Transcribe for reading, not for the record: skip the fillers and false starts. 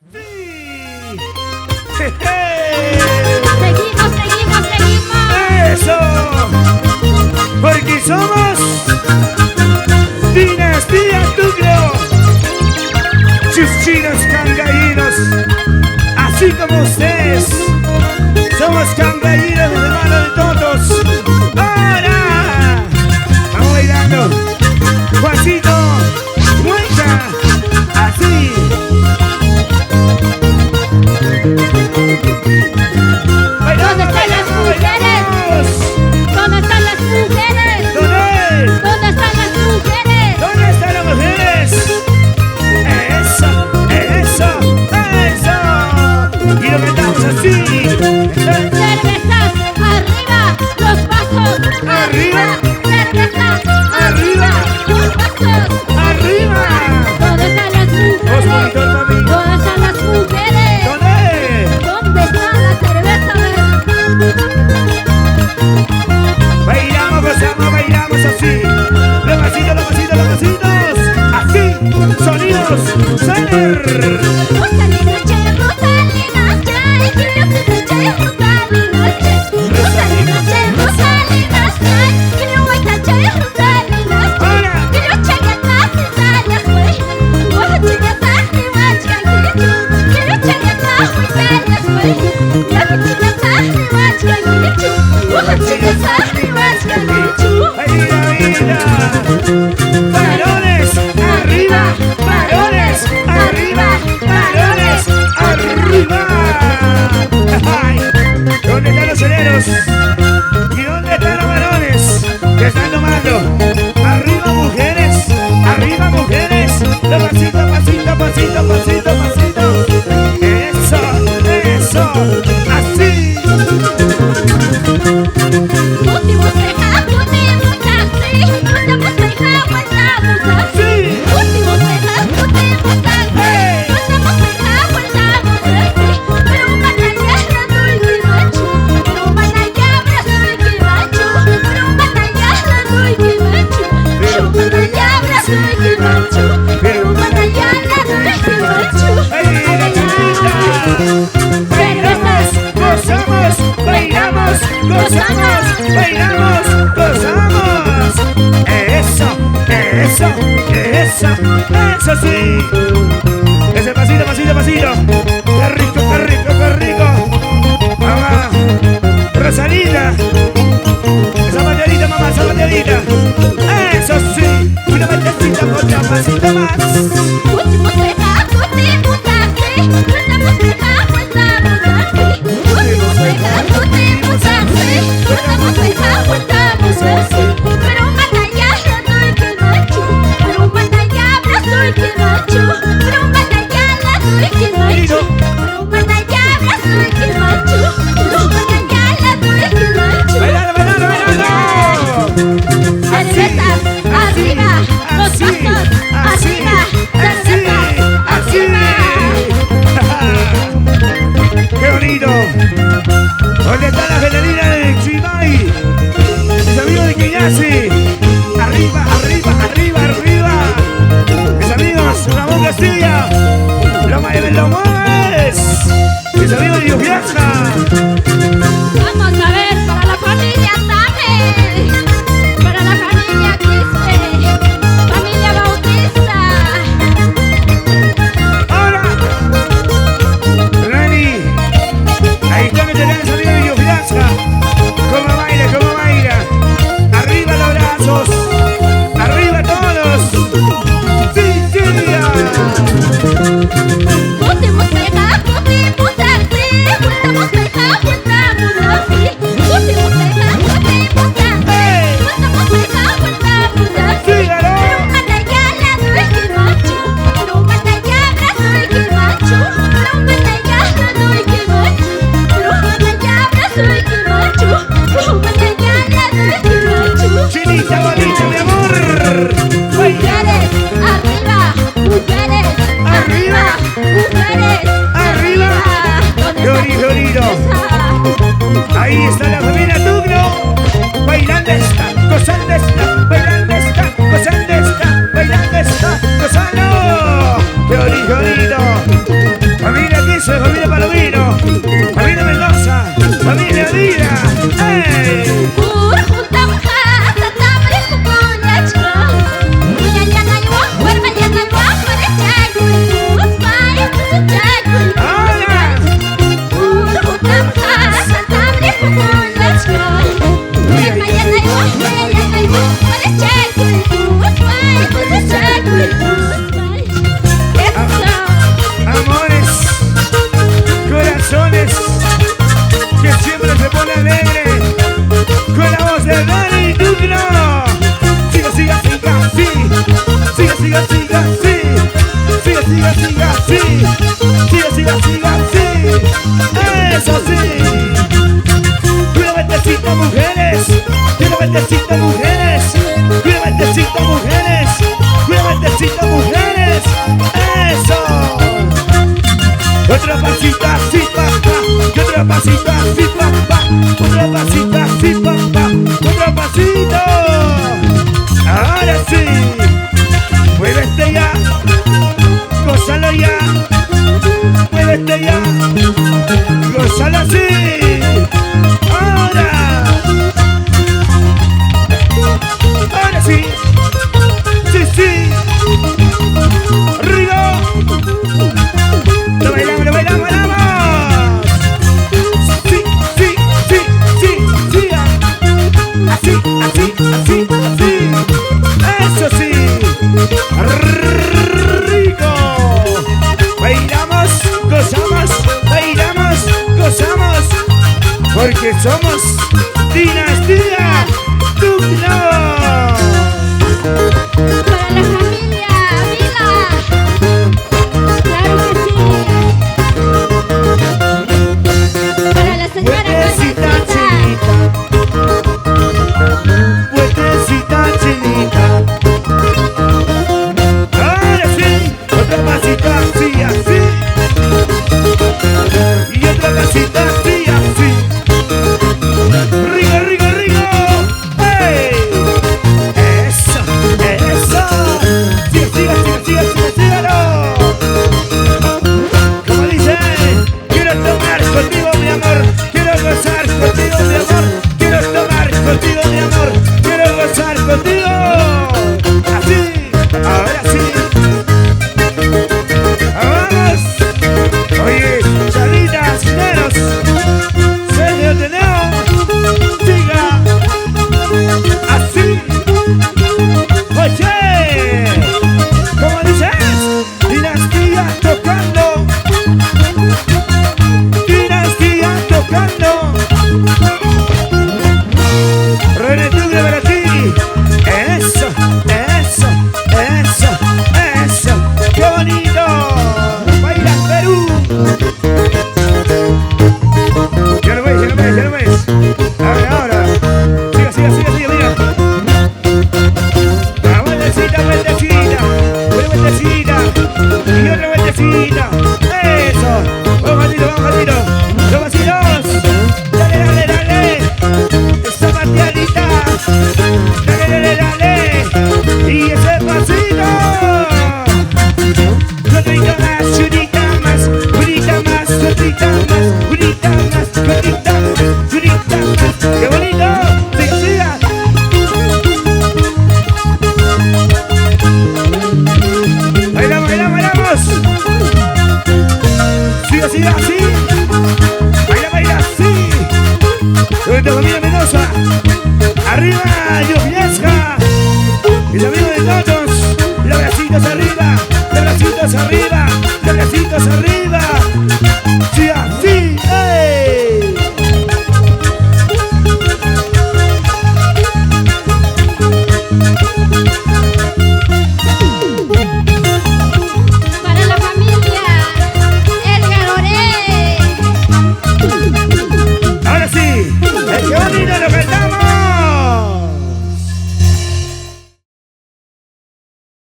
¡Sí! Seguimos, seguimos, seguimos. ¡Eso! Porque somos Dinastía Tuglo, sus chinos cangallinos, así como ustedes. Somos cangallinos de mano de todos. ¡Ahora! Vamos bailando. Juancito, muestra, así. ¿Dónde están las mujeres? ¿Dónde están las mujeres? ¿Dónde? ¿Dónde están las mujeres? ¿Dónde están las mujeres? Eso, eso, eso. Y lo cantamos así. Cervezas, arriba, los vasos. Arriba. Cervezas, arriba, los vasos. Arriba. ¿Dónde están las Vos mujeres? bonito, mami. ¿Dónde están las mujeres? ¿Dónde? ¿Dónde está la cerveza? Bailamos, gozamos, bailamos así. Los vasitos, los vasitos, los vasitos. Así, sonidos, Saner. Rosalí noche, Rosalí noche, quiero que noche, Rosalí noche. Rosalí noche, Rosalí noche, quiero que noche, Rosalí noche. Ahora. Quiero chegar más y salias, güey. Voy a chegar más y más canguito. Quiero chegar más y salias, güey. Voy a chegar más y más canguito. Voy a chegar más y más canguito. Baila, baila. Varones, arriba. Varones, arriba. Varones, arriba. Ay, ¿dónde están los heleros? ¿Y dónde están los varones que están tomando? Arriba, mujeres. Arriba, mujeres. Los pasitos, pasito, pasito, pasito, pasito. Eso, eso. Así. Últimos deja, últimos así. Últimos deja, guardamos así. Sí. Últimos deja, últimos así. Hey. Últimos deja, guardamos así. Pero manayara no ikimacho. Pero manayabra no ikimacho. Pero manayara no ikimacho. Pero manayabra no ikimacho. Pero manayara no ikimacho. ¡Ay, chiquita! Bailamos, gozamos, bailamos, gozamos, bailamos, gozamos. Eso, eso, eso, eso sí. Ese pasito, pasito, pasito. Qué rico, qué rico, qué rico. Mamá, Rosalita. Esa bateadita, mamá, esa bateadita. Eso sí. Una bateadita, otra pasito más. Últimos deja, últimos así. Últimos deja, guardamos así. Últimos deja, últimos así. Últimos deja, guardamos así. Pero manayara no ikimacho. Pero manayabra no ikimacho. Pero manayara no ikimacho. Pero manayabra no ikimacho. Pero manayara no ikimacho. ¡Bailando, bailando, bailando! Cervezas, arriba, los vasos, arriba, cervezas, arriba. ¡Qué bonito! ¿Dónde está la gelatina de Chimay? Mis amigos de Quiñasi. Arriba, arriba, arriba, arriba. Mis amigos, Ramón Castilla. Lo mueves. Mis amigos de Yufiaza. Vamos a ver para la familia Tame, para la familia Quispe, familia Bautista. Ahora. Rani. Ahí está mi tenés amigos de Yufiaza. Como baila, como baila. Arriba los brazos. Arriba todos. Sí, sí. Últimos deja, últimos así, últimos deja, guardamos así. Últimos deja, últimos así, últimos deja, guardamos así. Fígaro. Pero manayara no ikimacho. Pero manayabra no ikimacho. Pero manayara no ikimacho. Pero manayabra no ikimacho. Pero manayara no ikimacho. Chinita bonita, mi amor. Mujeres, arriba, mujeres, arriba, mujeres, Arriba. ¿Dónde Llori, está? llorido. Ahí está la familia Tuglo. Bailando está, gozando está, bailando está, gozando está, bailando está, gozando. Llori, llorido. así. Siga, siga, siga, así. Eso sí. Cuida ventecita, mujeres. Cuida ventecita, mujeres. Cuida ventecita, mujeres. Cuida ventecita, mujeres. Eso. Otra pasita, sí, papá. Otra pasita, sí, papá. Otra pasita, sí, papá. Otro pasito. Ahora sí. Muévete ya. Gózalo ya. Muévete ya. Gózalo así. Ahora. Ahora sí. Sí, sí. Rigo. Lo bailamos, lo bailamos, bailamos. Sí, sí, sí, sí, sí. Así, así, así, así. Eso sí. Rico. Bailamos, gozamos, bailamos, gozamos. Porque somos Dinastía Tugno. Para la familia, viva. Claro que sí. Para la señora Vueltecita chinita. Vueltecita chinita. Ahora sí. Otra pasita así, así. Y otra pasita así, así. Rico, rico, rico. ¡Hey! Eso, eso. Siga, siga, siga, siga, siga, sígalo. Como dice, quiero tomar contigo mi amor, quiero gozar contigo mi amor, quiero tomar contigo mi amor, quiero gozar contigo. Así, ahora sí. Vamos. Oye, chalitas, neros, serio tenemos. Siga. Así. Oye, ¿cómo dices? Dinastía tocando. Dinastía tocando. René Tugno para ti. Eso, eso, eso, eso. ¡Qué bonito! Baila Perú. Ya lo ves, ya lo ves, ya lo ves. Ahora, ahora. Siga, siga, siga, siga, mira. La vueltecita, vueltecita. Una vueltecita. Y otra vueltecita. Eso. Vamos, gatito, vamos, gatito. Los vacilos. Dale, dale, dale. Esa pateadita. Dale, dale, dale. Y ese pasito. Gotita más, churita más, gotita más, gotita más, gotita más, gotita más, gotita más. ¡Qué bonito! ¡Siga, siga! ¡Bailamos, bailamos, bailamos! ¡Siga, siga, así! ¡Baila, baila, así! ¡Nuestra familia Mendoza! ¡Arriba, Lluviesca! ¡Mis amigos de todos! ¡Los bracitos arriba! ¡Los bracitos arriba! ¡Los bracitos arriba!